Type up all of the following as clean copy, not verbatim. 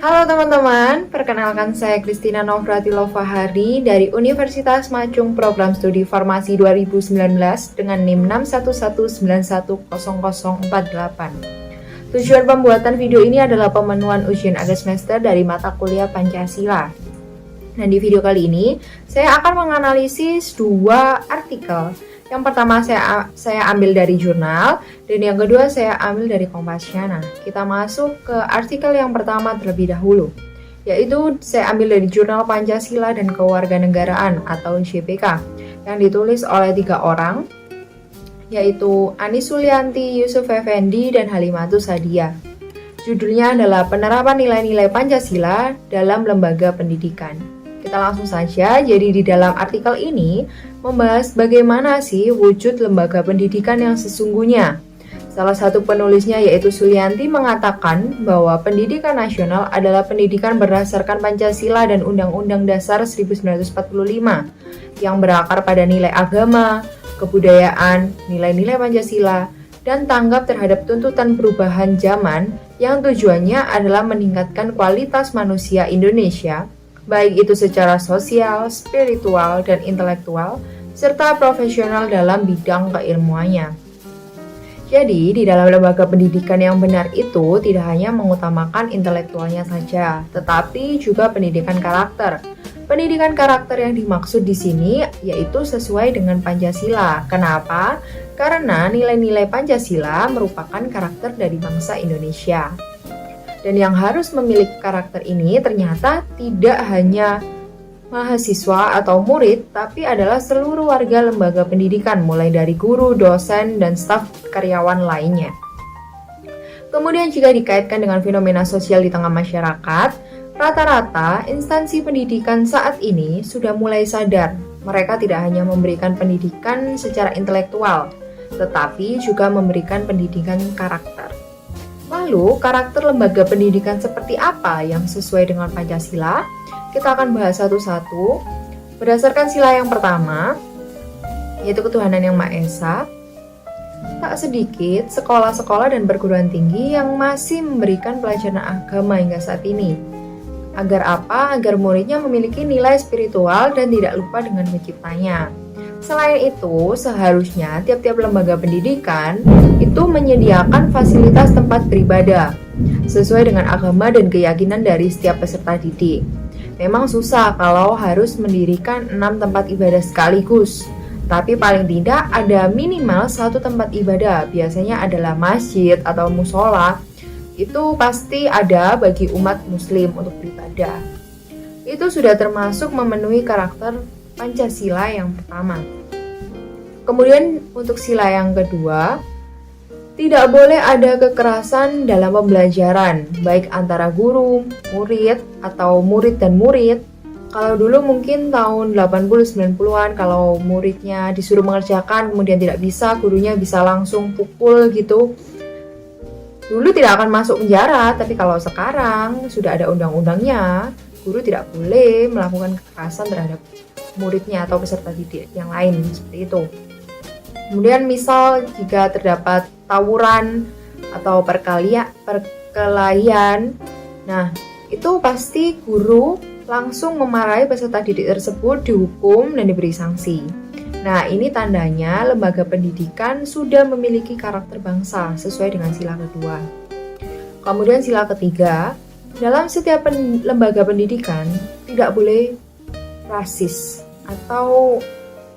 Halo teman-teman, perkenalkan saya Christina Novratilova Fahari dari Universitas Macung Program Studi Farmasi 2019 dengan NIM 61119100048. Tujuan pembuatan video ini adalah pemenuhan ujian akhir semester dari mata kuliah Pancasila. Nah, di video kali ini saya akan menganalisis dua artikel. Yang pertama saya ambil dari jurnal dan yang kedua saya ambil dari Kompasiana. Kita masuk ke artikel yang pertama terlebih dahulu, yaitu saya ambil dari jurnal Pancasila dan Kewarganegaraan atau JPK yang ditulis oleh 3 orang, yaitu Anis Sulianti, Yusuf Effendi, dan Halimatus Sadia. Judulnya adalah Penerapan Nilai-Nilai Pancasila dalam Lembaga Pendidikan. Kita langsung saja, jadi di dalam artikel ini membahas bagaimana sih wujud lembaga pendidikan yang sesungguhnya. Salah satu penulisnya yaitu Sulianti mengatakan bahwa pendidikan nasional adalah pendidikan berdasarkan Pancasila dan Undang-Undang Dasar 1945 yang berakar pada nilai agama, kebudayaan, nilai-nilai Pancasila, dan tanggap terhadap tuntutan perubahan zaman yang tujuannya adalah meningkatkan kualitas manusia Indonesia, baik itu secara sosial, spiritual, dan intelektual, serta profesional dalam bidang keilmuannya. Jadi, di dalam lembaga pendidikan yang benar itu tidak hanya mengutamakan intelektualnya saja, tetapi juga pendidikan karakter. Pendidikan karakter yang dimaksud di sini yaitu sesuai dengan Pancasila. Kenapa? Karena nilai-nilai Pancasila merupakan karakter dari bangsa Indonesia. Dan yang harus memiliki karakter ini ternyata tidak hanya mahasiswa atau murid, tapi adalah seluruh warga lembaga pendidikan, mulai dari guru, dosen, dan staf karyawan lainnya. Kemudian jika dikaitkan dengan fenomena sosial di tengah masyarakat, rata-rata instansi pendidikan saat ini sudah mulai sadar. Mereka tidak hanya memberikan pendidikan secara intelektual, tetapi juga memberikan pendidikan karakter. Lalu, karakter lembaga pendidikan seperti apa yang sesuai dengan Pancasila? Kita akan bahas satu-satu. Berdasarkan sila yang pertama, yaitu ketuhanan yang Maha Esa, tak sedikit sekolah-sekolah dan perguruan tinggi yang masih memberikan pelajaran agama hingga saat ini. Agar apa? Agar muridnya memiliki nilai spiritual dan tidak lupa dengan penciptanya. Selain itu, seharusnya tiap-tiap lembaga pendidikan itu menyediakan fasilitas tempat beribadah sesuai dengan agama dan keyakinan dari setiap peserta didik. Memang susah kalau harus mendirikan 6 tempat ibadah sekaligus, tapi paling tidak ada minimal 1 tempat ibadah, biasanya adalah masjid atau musola. Itu pasti ada bagi umat muslim untuk beribadah. Itu sudah termasuk memenuhi karakter Pancasila yang pertama. Kemudian untuk sila yang kedua, tidak boleh ada kekerasan dalam pembelajaran, baik antara guru, murid, atau murid dan murid. Kalau dulu mungkin tahun 80-90-an, kalau muridnya disuruh mengerjakan kemudian tidak bisa, gurunya bisa langsung pukul gitu. Dulu tidak akan masuk penjara, tapi kalau sekarang sudah ada undang-undangnya, guru tidak boleh melakukan kekerasan terhadap muridnya atau peserta didik yang lain, seperti itu. Kemudian misal jika terdapat tawuran atau perkelahian, nah itu pasti guru langsung memarahi peserta didik tersebut, dihukum dan diberi sanksi. Nah, ini tandanya lembaga pendidikan sudah memiliki karakter bangsa sesuai dengan sila kedua. Kemudian sila ketiga, dalam setiap lembaga pendidikan tidak boleh rasis atau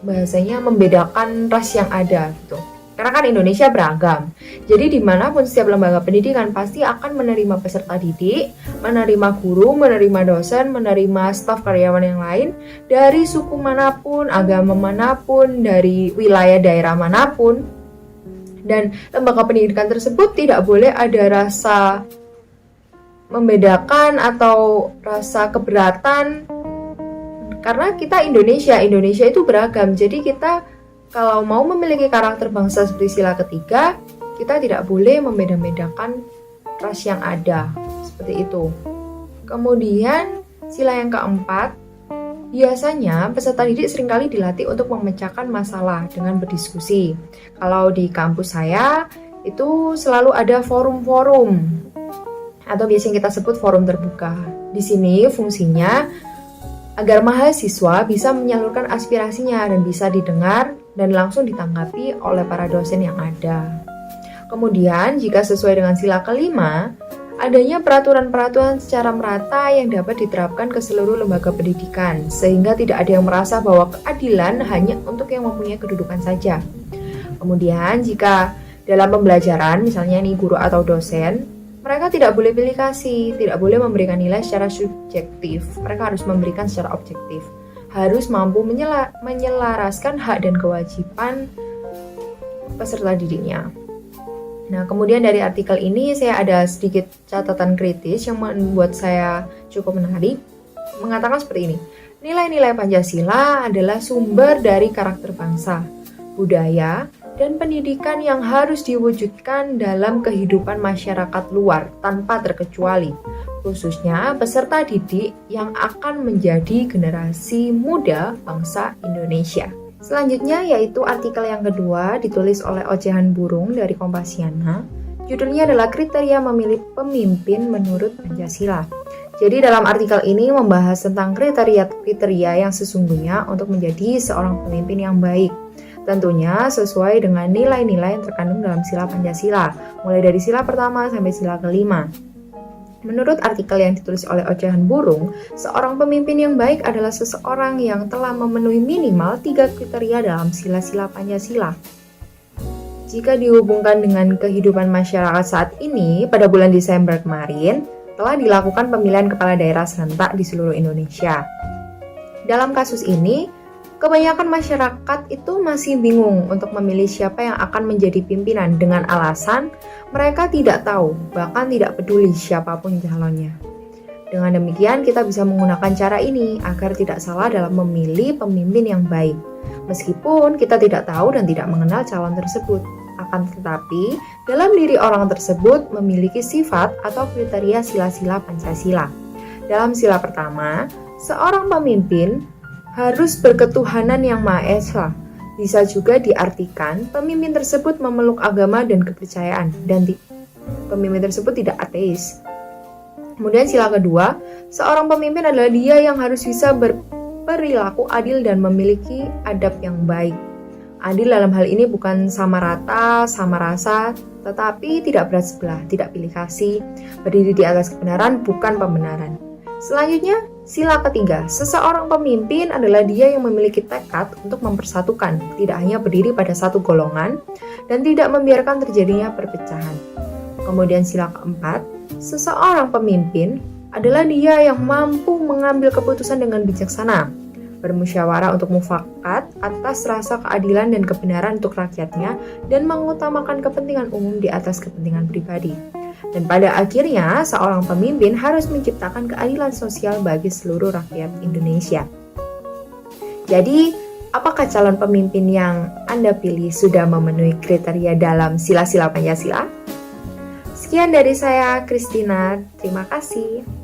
bahasanya membedakan ras yang ada gitu. Karena kan Indonesia beragam. Jadi dimanapun setiap lembaga pendidikan pasti akan menerima peserta didik, menerima guru, menerima dosen, menerima staf karyawan yang lain dari suku manapun, agama manapun, dari wilayah daerah manapun. Dan lembaga pendidikan tersebut tidak boleh ada rasa membedakan atau rasa keberatan. Karena kita Indonesia itu beragam. Jadi kita kalau mau memiliki karakter bangsa seperti sila ketiga, kita tidak boleh membeda-bedakan ras yang ada. Seperti itu. Kemudian sila yang keempat, biasanya peserta didik seringkali dilatih untuk memecahkan masalah dengan berdiskusi. Kalau di kampus saya, itu selalu ada forum-forum atau biasanya kita sebut forum terbuka. Di sini fungsinya agar mahasiswa bisa menyalurkan aspirasinya dan bisa didengar dan langsung ditanggapi oleh para dosen yang ada. Kemudian, jika sesuai dengan sila kelima, adanya peraturan-peraturan secara merata yang dapat diterapkan ke seluruh lembaga pendidikan, sehingga tidak ada yang merasa bahwa keadilan hanya untuk yang mempunyai kedudukan saja. Kemudian, jika dalam pembelajaran, misalnya nih guru atau dosen, mereka tidak boleh pilih kasih, tidak boleh memberikan nilai secara subjektif, mereka harus memberikan secara objektif, harus mampu menyelaraskan hak dan kewajiban peserta didiknya. Nah, kemudian dari artikel ini saya ada sedikit catatan kritis yang membuat saya cukup menarik. Mengatakan seperti ini, nilai-nilai Pancasila adalah sumber dari karakter bangsa, budaya, dan pendidikan yang harus diwujudkan dalam kehidupan masyarakat luar tanpa terkecuali, khususnya peserta didik yang akan menjadi generasi muda bangsa Indonesia. Selanjutnya yaitu artikel yang kedua ditulis oleh Ocehan Burung dari Kompasiana. Judulnya adalah Kriteria Memilih Pemimpin Menurut Pancasila. Jadi dalam artikel ini membahas tentang kriteria-kriteria yang sesungguhnya untuk menjadi seorang pemimpin yang baik. Tentunya sesuai dengan nilai-nilai yang terkandung dalam sila Pancasila, mulai dari sila pertama sampai sila kelima. Menurut artikel yang ditulis oleh Ocehan Burung, seorang pemimpin yang baik adalah seseorang yang telah memenuhi minimal 3 kriteria dalam sila-sila Pancasila. Jika dihubungkan dengan kehidupan masyarakat saat ini, pada bulan Desember kemarin, telah dilakukan pemilihan kepala daerah serentak di seluruh Indonesia. Dalam kasus ini, kebanyakan masyarakat itu masih bingung untuk memilih siapa yang akan menjadi pimpinan dengan alasan mereka tidak tahu, bahkan tidak peduli siapapun calonnya. Dengan demikian, kita bisa menggunakan cara ini agar tidak salah dalam memilih pemimpin yang baik. Meskipun kita tidak tahu dan tidak mengenal calon tersebut, akan tetapi dalam diri orang tersebut memiliki sifat atau kriteria sila-sila Pancasila. Dalam sila pertama, seorang pemimpin harus berketuhanan yang Maha Esa. Bisa juga diartikan pemimpin tersebut memeluk agama dan kepercayaan dan pemimpin tersebut tidak ateis. Kemudian sila kedua, seorang pemimpin adalah dia yang harus bisa berperilaku adil dan memiliki adab yang baik. Adil dalam hal ini bukan sama rata, sama rasa, tetapi tidak berat sebelah, tidak pilih kasih, berdiri di atas kebenaran bukan pembenaran. Selanjutnya, sila ketiga, seseorang pemimpin adalah dia yang memiliki tekad untuk mempersatukan, tidak hanya berdiri pada satu golongan, dan tidak membiarkan terjadinya perpecahan. Kemudian sila keempat, seseorang pemimpin adalah dia yang mampu mengambil keputusan dengan bijaksana, bermusyawarah untuk mufakat atas rasa keadilan dan kebenaran untuk rakyatnya, dan mengutamakan kepentingan umum di atas kepentingan pribadi. Dan pada akhirnya, seorang pemimpin harus menciptakan keadilan sosial bagi seluruh rakyat Indonesia. Jadi, apakah calon pemimpin yang Anda pilih sudah memenuhi kriteria dalam sila-sila Pancasila? Sekian dari saya, Christina. Terima kasih.